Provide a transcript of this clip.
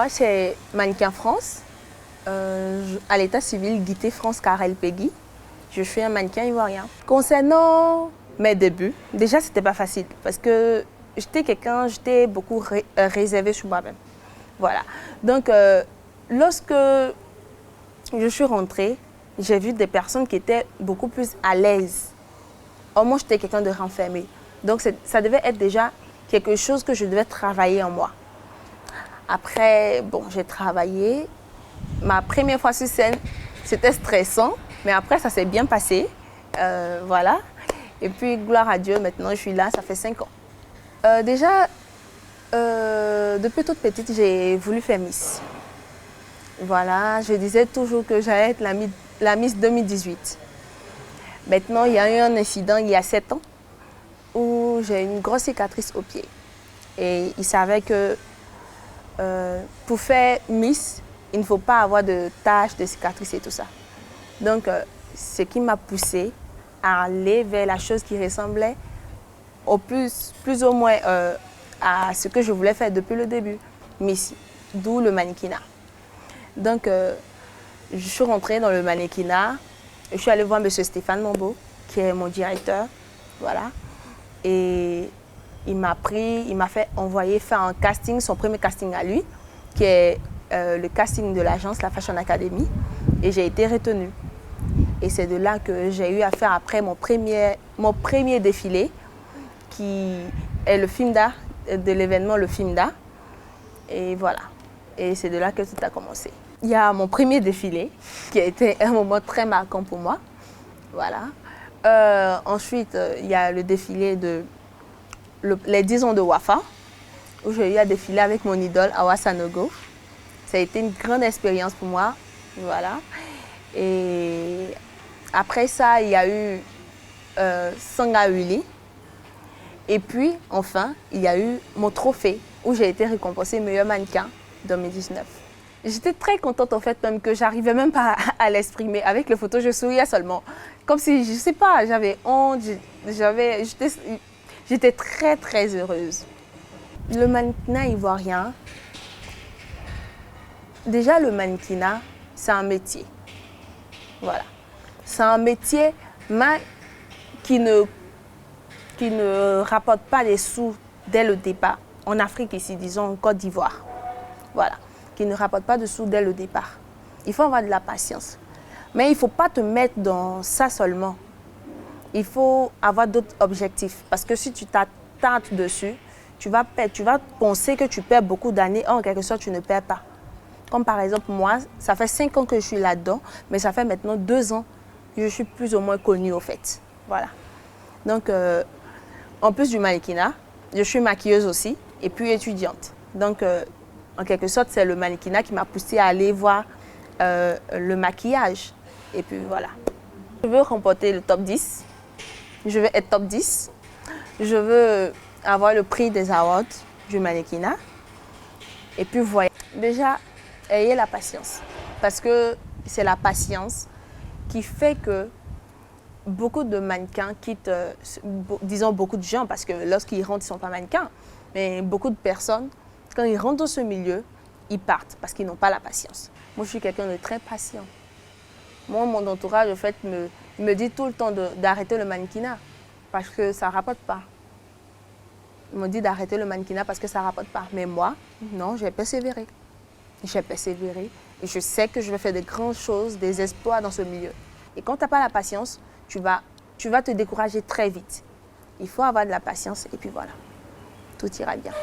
Moi, c'est Mannequin France, à l'état civil, Guité France Karel Peggy. Je suis un mannequin ivoirien. Concernant mes débuts, déjà, c'était pas facile parce que j'étais beaucoup réservée sur moi-même. Voilà. Donc, lorsque je suis rentrée, j'ai vu des personnes qui étaient beaucoup plus à l'aise. Or, moi, j'étais quelqu'un de renfermé. Donc, ça devait être déjà quelque chose que je devais travailler en moi. Après, bon, j'ai travaillé. Ma première fois sur scène, c'était stressant, mais après, ça s'est bien passé. Voilà. Et puis, gloire à Dieu, maintenant, je suis là, ça fait 5 ans. Déjà, depuis toute petite, j'ai voulu faire Miss. Voilà, je disais toujours que j'allais être la Miss 2018. Maintenant, il y a eu un incident il y a 7 ans où j'ai une grosse cicatrice au pied. Et il savait que pour faire Miss, il ne faut pas avoir de taches, de cicatrices et tout ça. Donc, ce qui m'a poussée à aller vers la chose qui ressemblait plus ou moins à ce que je voulais faire depuis le début, Miss, d'où le mannequinat. Donc, je suis rentrée dans le mannequinat. Je suis allée voir M. Stéphane Mambo, qui est mon directeur. Voilà. Et il m'a fait envoyer faire un casting, son premier casting à lui, qui est le casting de l'agence La Fashion Academy. Et j'ai été retenue. Et c'est de là que j'ai eu à faire après mon premier défilé, qui est le film d'art, de l'événement Le Film d'art. Et voilà. Et c'est de là que tout a commencé. Il y a mon premier défilé, qui a été un moment très marquant pour moi. Voilà. Ensuite, il y a le défilé les 10 ans de Wafa, où j'ai eu à défiler avec mon idole, Awa Sanogo. Ça a été une grande expérience pour moi. Voilà. Et après ça, il y a eu Sanga Uli. Et puis, enfin, il y a eu mon trophée, où j'ai été récompensée meilleure mannequin 2019. J'étais très contente en fait, même que j'arrivais même pas à l'exprimer. Avec les photos, je souriais seulement. Comme si, je sais pas, j'avais honte, j'étais très très heureuse. Le mannequinat ivoirien, déjà le mannequinat, c'est un métier. Voilà. C'est un métier qui ne rapporte pas des sous dès le départ. En Afrique ici, disons en Côte d'Ivoire. Voilà. Qui ne rapporte pas de sous dès le départ. Il faut avoir de la patience. Mais il ne faut pas te mettre dans ça seulement. Il faut avoir d'autres objectifs. Parce que si tu t'attardes dessus, tu vas penser que tu perds beaucoup d'années. En quelque sorte, tu ne perds pas. Comme par exemple, moi, ça fait 5 ans que je suis là-dedans, mais ça fait maintenant 2 ans que je suis plus ou moins connue au fait. Voilà. Donc, en plus du mannequinat, je suis maquilleuse aussi et puis étudiante. Donc, en quelque sorte, c'est le mannequinat qui m'a poussée à aller voir le maquillage. Et puis voilà. Je veux remporter le top 10. Je veux être top 10. Je veux avoir le prix des awards du mannequinat. Et puis voilà. Déjà, ayez la patience. Parce que c'est la patience qui fait que beaucoup de mannequins quittent, disons beaucoup de gens, parce que lorsqu'ils rentrent, ils ne sont pas mannequins. Mais beaucoup de personnes, quand ils rentrent dans ce milieu, ils partent parce qu'ils n'ont pas la patience. Moi, je suis quelqu'un de très patient. Moi, mon entourage, en fait, me dit tout le temps d'arrêter le mannequinat parce que ça ne rapporte pas. Ils m'ont dit d'arrêter le mannequinat parce que ça ne rapporte pas. Mais moi, non, j'ai persévéré. J'ai persévéré et je sais que je vais faire de grandes choses, des exploits dans ce milieu. Et quand tu n'as pas la patience, tu vas te décourager très vite. Il faut avoir de la patience et puis voilà, tout ira bien.